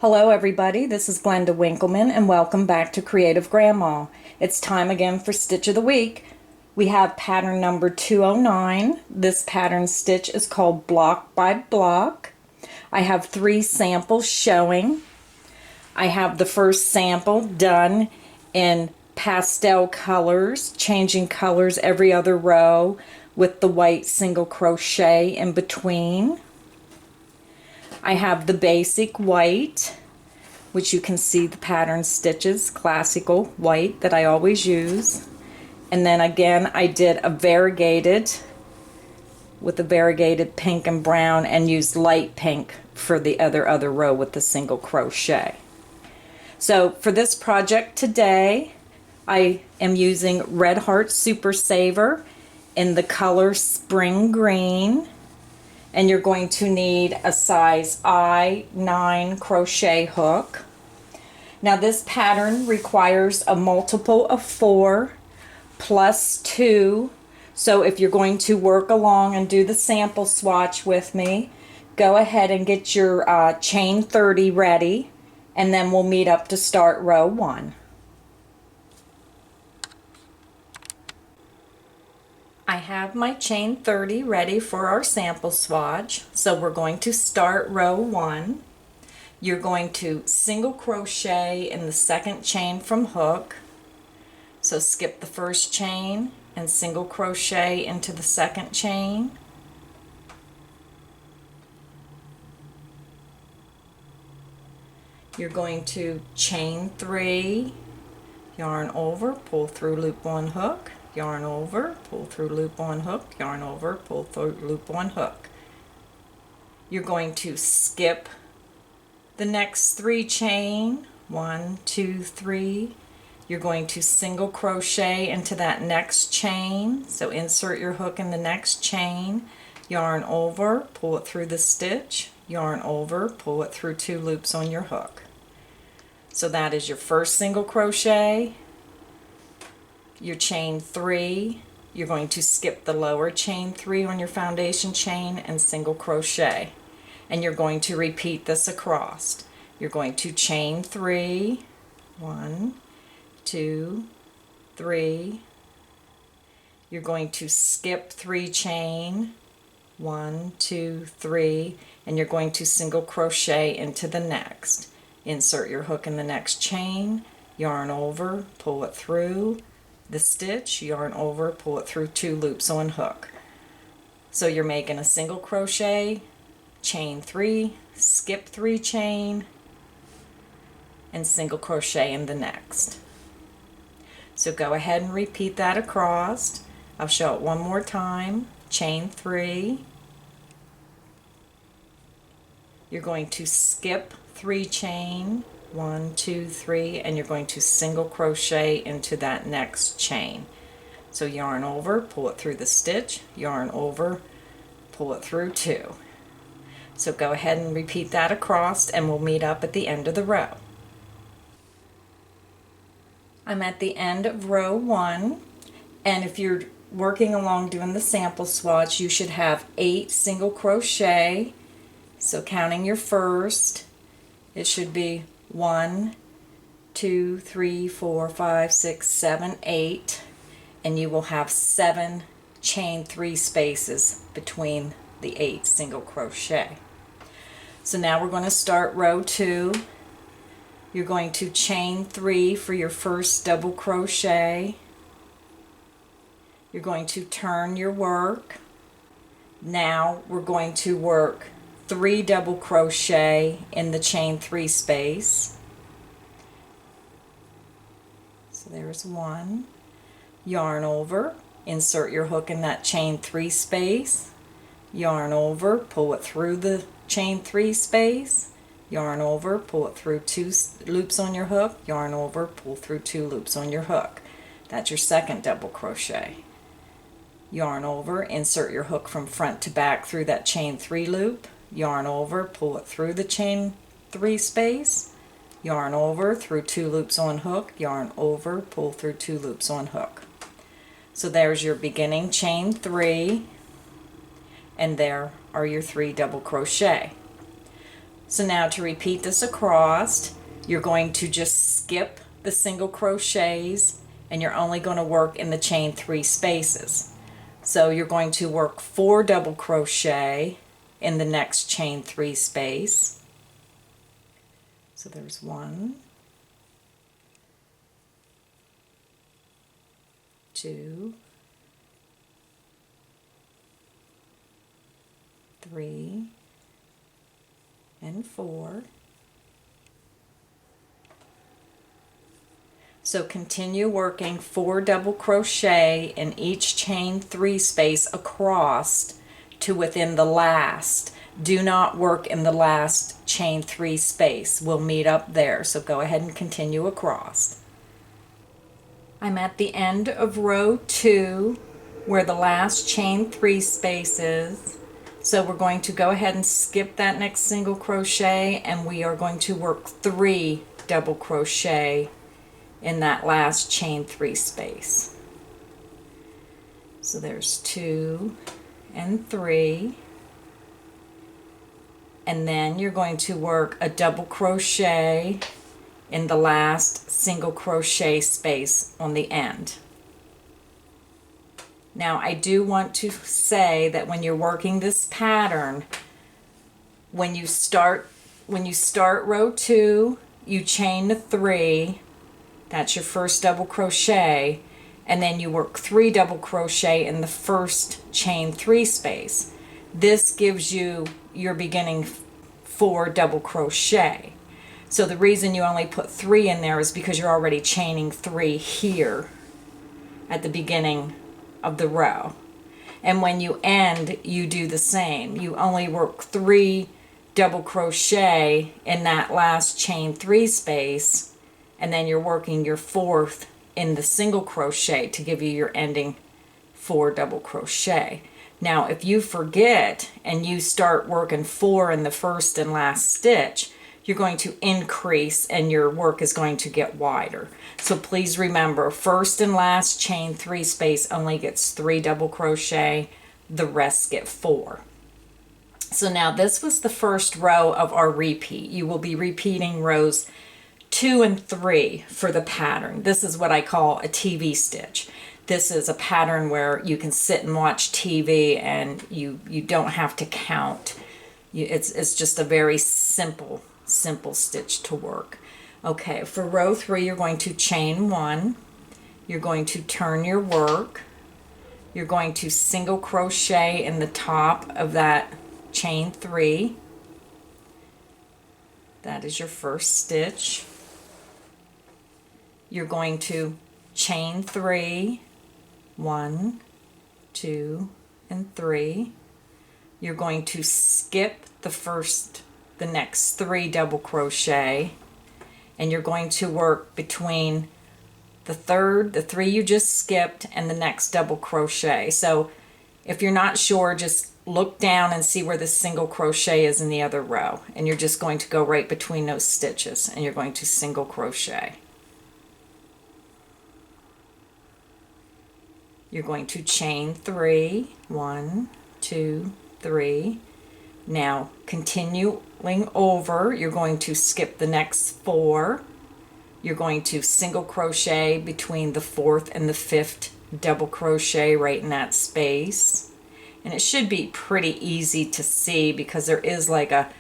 Hello everybody, this is Glenda Winkleman and welcome back to Creative Grandma. It's time again for Stitch of the Week. We have pattern number 209. This pattern stitch is called Block by Block. I have 3 samples showing. I have the first sample done in pastel colors, changing colors every other row with the white single crochet in between. I have the basic white, which you can see the pattern stitches, classical white that I always use. And then again, I did a variegated with a variegated pink and brown and used light pink for the other row with the single crochet. So for this project today, I am using Red Heart Super Saver in the color Spring Green. And you're going to need a size I-9 crochet hook. Now this pattern requires a multiple of 4 plus 2. So if you're going to work along and do the sample swatch with me, go ahead and get your chain 30 ready, and then we'll meet up to start row 1. I have my chain 30 ready for our sample swatch, so we're going to start row 1. You're going to single crochet in the second chain from hook, so skip the first chain and single crochet into the second chain. You're going to chain 3, yarn over, pull through loop 1 hook, yarn over, pull through loop 1 hook, yarn over, pull through loop 1 hook. You're going to skip the next 3 chain, 1, 2, 3. You're going to single crochet into that next chain, so insert your hook in the next chain, yarn over, pull it through the stitch, yarn over, pull it through 2 loops on your hook. So that is your first single crochet, your chain 3, you're going to skip the lower chain 3 on your foundation chain and single crochet, and you're going to repeat this across. You're going to chain 3, 1, 2, 3, you're going to skip 3 chain, 1, 2, 3, and you're going to single crochet into the next. Insert your hook in the next chain, yarn over, pull it through the stitch, yarn over, pull it through 2 loops on hook. So you're making a single crochet, chain 3, skip 3 chain, and single crochet in the next. So go ahead and repeat that across. I'll show it one more time. Chain 3, you're going to skip 3 chain, 1, 2, 3, and you're going to single crochet into that next chain. So yarn over, pull it through the stitch, yarn over, pull it through 2. So go ahead and repeat that across and we'll meet up at the end of the row. I'm at the end of row 1, and if you're working along doing the sample swatch, you should have 8 single crochet. So counting your first, it should be 1, 2, 3, 4, 5, 6, 7, 8, and you will have 7 chain 3 spaces between the 8 single crochet. So now we're going to start row 2. You're going to chain 3 for your first double crochet. You're going to turn your work. Now we're going to work 3 double crochet in the chain 3 space. So there's 1. Yarn over, insert your hook in that chain 3 space, yarn over, pull it through the chain 3 space, yarn over, pull it through 2 loops on your hook, yarn over, pull through 2 loops on your hook. That's your second double crochet. Yarn over, insert your hook from front to back through that chain 3 loop, yarn over, pull it through the chain 3 space, yarn over, through 2 loops on hook, yarn over, pull through 2 loops on hook. So there's your beginning chain 3, and there are your 3 double crochet. So now to repeat this across, you're going to just skip the single crochets and you're only going to work in the chain 3 spaces. So you're going to work 4 double crochet in the next chain 3 space. So there's 1, 2, 3, and 4. So continue working 4 double crochet in each chain 3 space across to within the last. Do not work in the last chain 3 space. We'll meet up there. So go ahead and continue across. I'm at the end of row 2 where the last chain 3 space is. So we're going to go ahead and skip that next single crochet and we are going to work 3 double crochet in that last chain 3 space. So there's 2 and 3, and then you're going to work a double crochet in the last single crochet space on the end. Now I do want to say that when you're working this pattern, when you start row 2, you chain the 3. That's your first double crochet, and then you work 3 double crochet in the first chain 3 space. This gives you your beginning 4 double crochet. So the reason you only put 3 in there is because you're already chaining 3 here at the beginning of the row. And when you end, you do the same. You only work 3 double crochet in that last chain 3 space, and then you're working your 4th in the single crochet to give you your ending 4 double crochet. Now if you forget and you start working 4 in the first and last stitch, you're going to increase and your work is going to get wider. So please remember, first and last chain 3 space only gets 3 double crochet, the rest get 4. So now this was the first row of our repeat. You will be repeating rows 2 and 3 for the pattern. This is what I call a TV stitch. This is a pattern where you can sit and watch TV and you don't have to count. It's just a very simple stitch to work. Okay, for row 3 you're going to chain 1. You're going to turn your work. You're going to single crochet in the top of that chain 3. That is your first stitch. You're going to chain 3, 1, 2, and 3. You're going to skip the next 3 double crochet, and you're going to work between the 3 you just skipped, and the next double crochet. So if you're not sure, just look down and see where the single crochet is in the other row, and you're just going to go right between those stitches and you're going to single crochet. You're going to chain 3, 1, 2, 3. Now continuing over, you're going to skip the next 4. You're going to single crochet between the 4th and the 5th double crochet right in that space. And it should be pretty easy to see because there is like a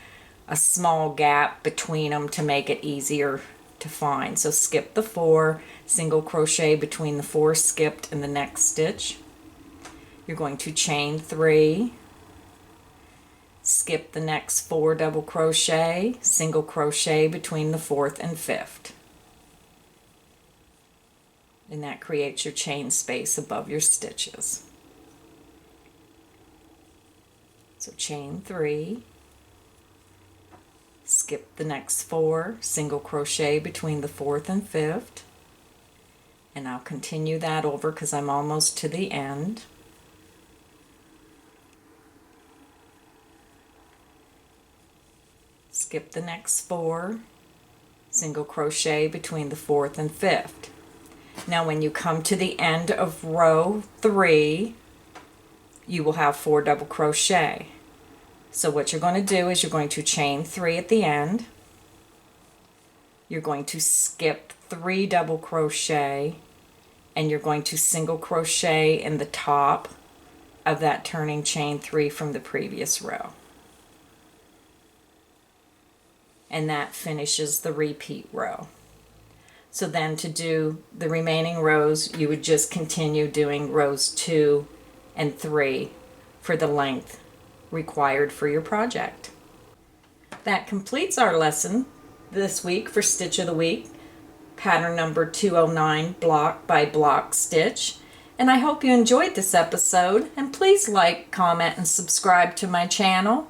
small gap between them to make it easier to find. So skip the 4, single crochet between the 4 skipped and the next stitch. You're going to chain 3, skip the next 4 double crochet, single crochet between the 4th and 5th. And that creates your chain space above your stitches. So chain 3, skip the next 4, single crochet between the 4th and 5th, and I'll continue that over because I'm almost to the end. Skip the next 4, single crochet between the 4th and 5th. Now when you come to the end of row 3, you will have 4 double crochet. So what you're going to do is you're going to chain 3 at the end. You're going to skip 3 double crochet, and you're going to single crochet in the top of that turning chain 3 from the previous row. And that finishes the repeat row. So then to do the remaining rows, you would just continue doing rows 2 and 3 for the length required for your project. That completes our lesson this week for Stitch of the Week, pattern number 209, block by block stitch. And I hope you enjoyed this episode, and please like, comment, and subscribe to my channel.